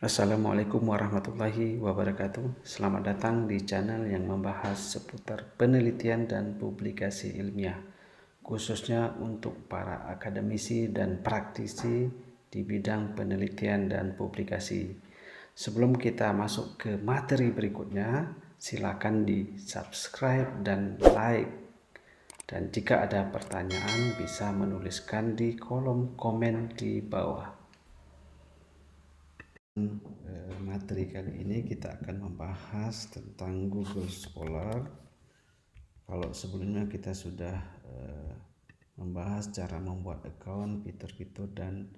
Assalamualaikum warahmatullahi wabarakatuh. Selamat datang di channel yang membahas seputar penelitian dan publikasi ilmiah, khususnya untuk para akademisi dan praktisi di bidang penelitian dan publikasi. Sebelum kita masuk ke materi berikutnya, silakan di subscribe dan like. Dan jika ada pertanyaan, bisa menuliskan di kolom komen di bawah. Materi kali ini kita akan membahas tentang Google Scholar. Kalau sebelumnya kita sudah membahas cara membuat account, fitur-fitur dan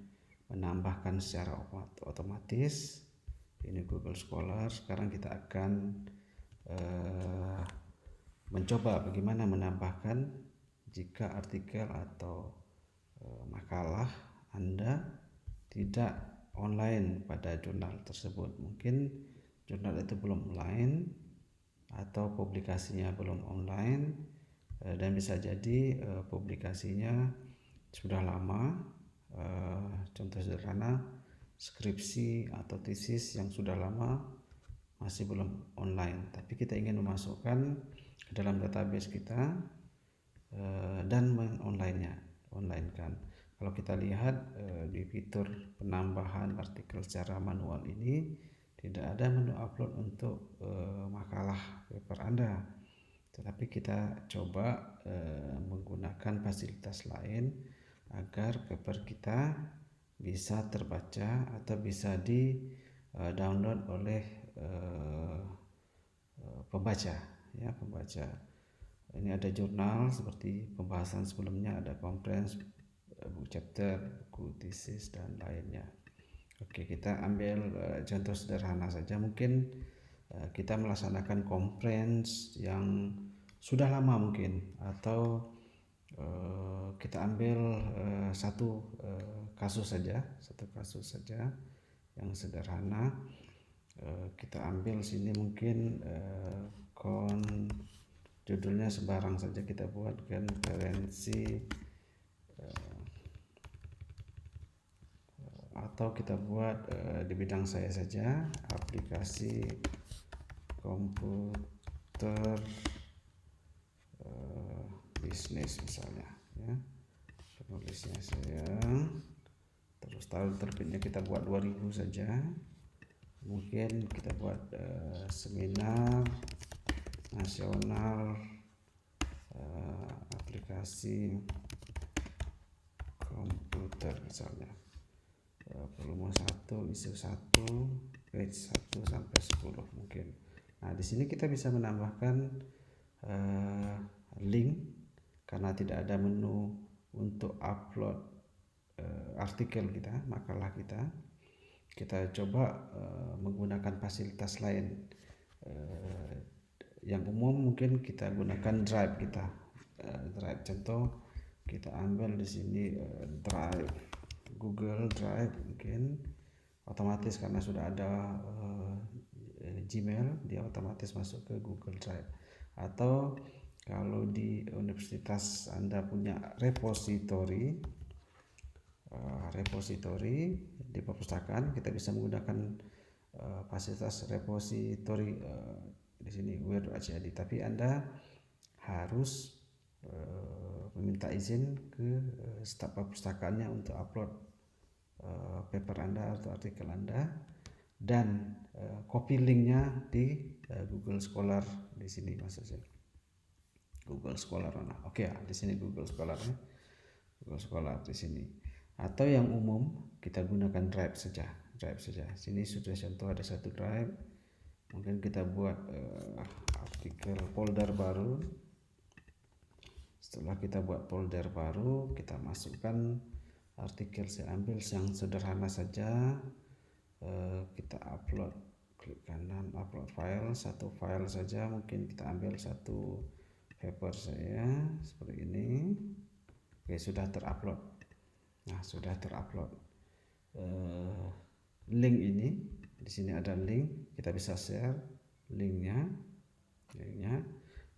menambahkan secara otomatis, ini Google Scholar. Sekarang kita akan mencoba bagaimana menambahkan jika artikel atau makalah Anda tidak online pada jurnal tersebut. Mungkin jurnal itu belum online atau publikasinya belum online, dan bisa jadi publikasinya sudah lama. Contoh sederhana, skripsi atau tesis yang sudah lama masih belum online, tapi kita ingin memasukkan ke dalam database kita dan online-kan. Kalau kita lihat di fitur penambahan artikel secara manual ini, tidak ada menu upload untuk makalah paper Anda. Tetapi kita coba menggunakan fasilitas lain agar paper kita bisa terbaca atau bisa di download oleh pembaca. Ini ada jurnal seperti pembahasan sebelumnya, ada conference, buku chapter, buku tesis dan lainnya. Oke, kita ambil contoh sederhana saja. Mungkin kita melaksanakan conference yang sudah lama mungkin, atau kita ambil satu kasus saja yang sederhana. Kita ambil sini mungkin judulnya sembarang saja, kita buat konferensi, atau kita buat di bidang saya saja, aplikasi komputer bisnis misalnya, ya. Penulisnya saya, terus tahun terbitnya kita buat 2000 saja. Mungkin kita buat seminar nasional aplikasi komputer misalnya, volume 1, isu 1, page 1 sampai 10 mungkin. Nah, di sini kita bisa menambahkan link karena tidak ada menu untuk upload artikel kita, makalah kita. Kita coba menggunakan fasilitas lain. Yang umum mungkin kita gunakan Drive kita. Drive, contoh kita ambil di sini Drive, Google Drive, mungkin otomatis karena sudah ada Gmail, dia otomatis masuk ke Google Drive. Atau kalau di universitas Anda punya repositori di perpustakaan, kita bisa menggunakan fasilitas repositori di sini where.id, tapi Anda harus meminta izin ke staf perpustakaannya untuk upload paper Anda atau artikel Anda, dan copy linknya di Google Scholar di sini maksudnya. Google Scholar mana? Oke ya, di sini Google Scholar ya. Google Scholar di sini. Atau yang umum kita gunakan Drive saja. Sini sudah contoh ada satu Drive. Mungkin kita buat artikel folder baru. Setelah kita buat folder baru, kita masukkan artikel. Saya ambil yang sederhana saja. Kita upload, klik kanan upload file, satu file saja. Mungkin kita ambil satu paper saya seperti ini. Oke, sudah terupload. Nah, sudah terupload. Link ini, di sini ada link, kita bisa share linknya,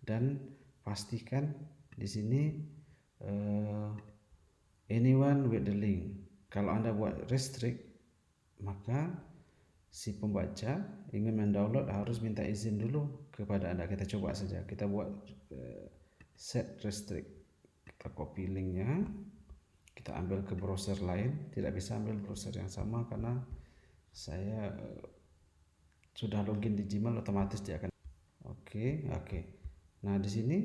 dan pastikan di sini anyone with the link. Kalau Anda buat restrict, maka si pembaca ingin mendownload harus minta izin dulu kepada Anda. Kita coba saja, kita buat set restrict, kita copy linknya, kita ambil ke browser lain. Tidak bisa ambil browser yang sama karena saya sudah login di Gmail, otomatis dia akan oke. Nah di sini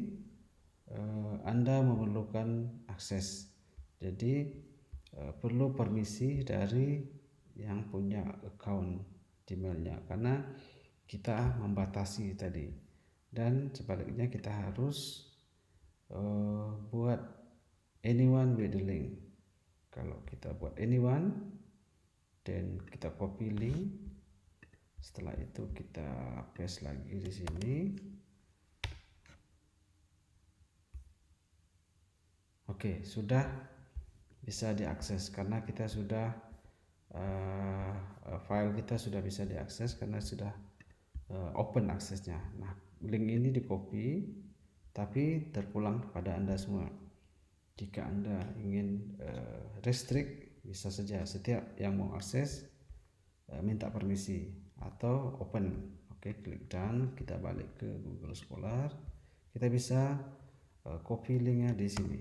Anda memerlukan akses, jadi perlu permisi dari yang punya account Gmailnya karena kita membatasi tadi. Dan sebaliknya kita harus buat anyone with the link. Kalau kita buat anyone dan kita copy link, setelah itu kita paste lagi di sini. Oke, sudah bisa diakses karena kita sudah file kita sudah bisa diakses karena sudah open aksesnya. Nah, link ini di copy tapi terpulang kepada Anda semua. Jika Anda ingin restrict, bisa saja setiap yang mau akses minta permisi atau open. Oke, klik done, kita balik ke Google Scholar. Kita bisa copy linknya di sini.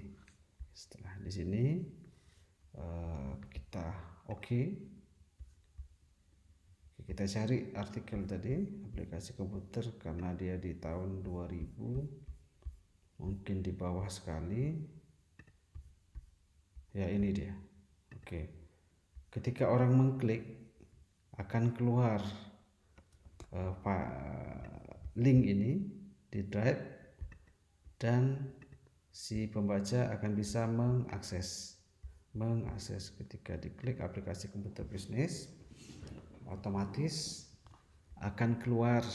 Setelah di sini kita kita cari artikel tadi, aplikasi komputer, karena dia di tahun 2000, mungkin di bawah sekali ya, ini dia. Oke, ketika orang mengklik akan keluar link ini di drive dan si pembaca akan bisa mengakses. Ketika diklik aplikasi komputer bisnis, otomatis akan keluar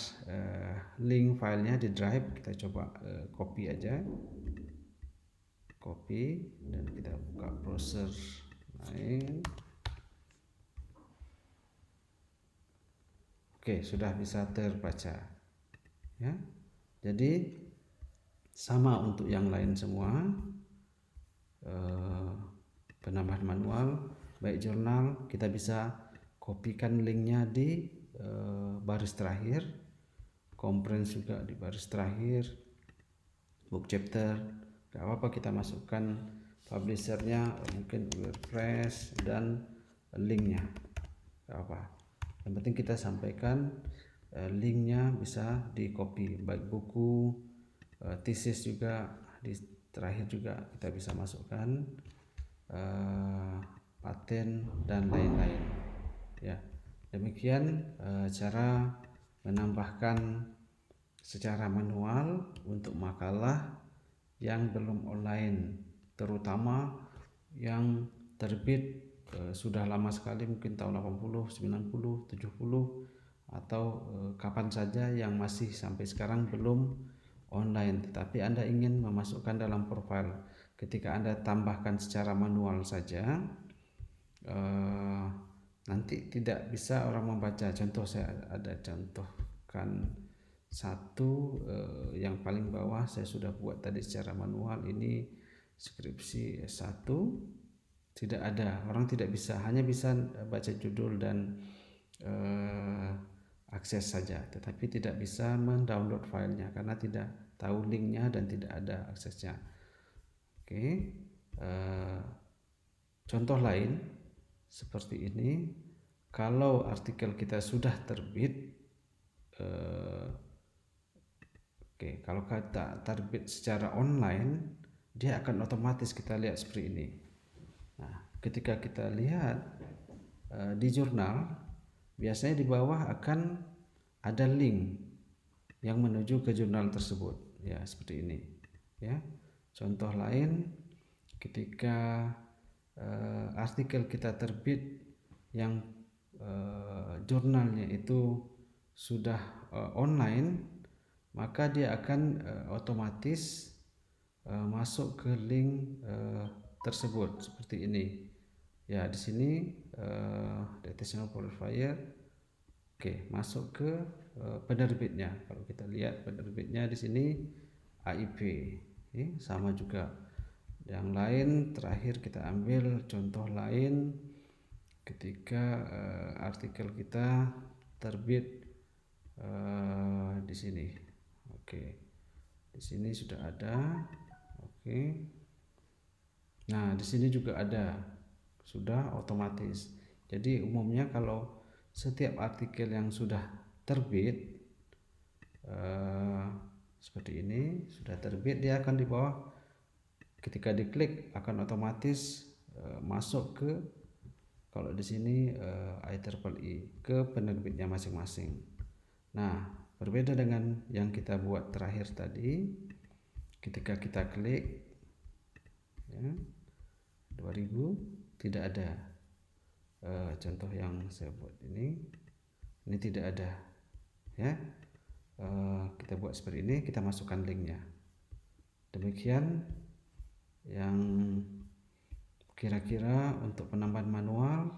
link filenya di drive. Kita coba copy aja, copy, dan kita buka browser lain. Oke, sudah bisa terbaca ya. Jadi sama untuk yang lain semua. Penambahan manual, baik jurnal, kita bisa kopikan linknya di baris terakhir, conference juga di baris terakhir, book chapter, gak apa-apa, kita masukkan publishernya, mungkin WordPress dan linknya, gak apa. Yang penting kita sampaikan linknya bisa di copy, baik buku, thesis juga di terakhir juga kita bisa masukkan, paten dan lain-lain ya. Demikian cara menambahkan secara manual untuk makalah yang belum online, terutama yang terbit sudah lama sekali, mungkin tahun 80, 90, 70 atau kapan saja, yang masih sampai sekarang belum online, tetapi Anda ingin memasukkan dalam profile. Ketika Anda tambahkan secara manual saja, nanti tidak bisa orang membaca. Contoh, saya ada contohkan satu yang paling bawah saya sudah buat tadi secara manual. Ini skripsi S1, tidak ada, orang tidak bisa, hanya bisa baca judul dan akses saja, tetapi tidak bisa mendownload filenya karena tidak tahu linknya dan tidak ada aksesnya. Oke, contoh lain seperti ini. Kalau artikel kita sudah terbit, kalau kita terbit secara online, dia akan otomatis kita lihat seperti ini. Nah, ketika kita lihat di jurnal, biasanya di bawah akan ada link yang menuju ke jurnal tersebut ya, seperti ini ya. Contoh lain, ketika artikel kita terbit yang jurnalnya itu sudah online, maka dia akan otomatis masuk ke link tersebut seperti ini ya. Di sini Detection Qualifier, masuk ke penerbitnya. Kalau kita lihat penerbitnya di sini AIP, sama juga. Yang lain terakhir kita ambil contoh lain, ketika artikel kita terbit di sini. Oke, di sini sudah ada. Oke, nah di sini juga ada, sudah otomatis. Jadi umumnya kalau setiap artikel yang sudah terbit seperti ini, sudah terbit, dia akan di bawah, ketika diklik akan otomatis masuk ke, kalau di sini IEEE, ke penerbitnya masing-masing. Nah, berbeda dengan yang kita buat terakhir tadi, ketika kita klik ya, 2000 tidak ada. Contoh yang saya buat ini tidak ada ya. Kita buat seperti ini, kita masukkan linknya. Demikian yang kira-kira untuk penambahan manual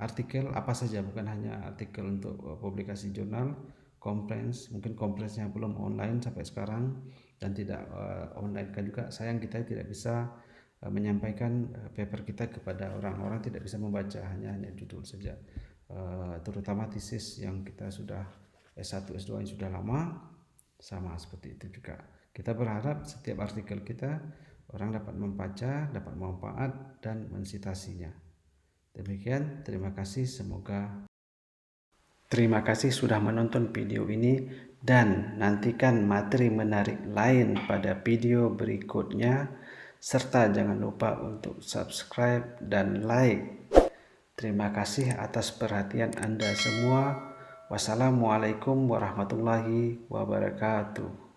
artikel apa saja, bukan hanya artikel untuk publikasi jurnal, conference, mungkin conference-nya belum online sampai sekarang dan tidak online kan juga, sayang kita tidak bisa menyampaikan paper kita kepada orang-orang, tidak bisa membaca, hanya judul saja. Terutama tesis yang kita sudah S1, S2 yang sudah lama, sama seperti itu juga. Kita berharap setiap artikel kita orang dapat membaca, dapat manfaat dan mensitasinya. Demikian, terima kasih, terima kasih sudah menonton video ini, dan nantikan materi menarik lain pada video berikutnya, serta jangan lupa untuk subscribe dan like. Terima kasih atas perhatian Anda semua. Wassalamualaikum warahmatullahi wabarakatuh.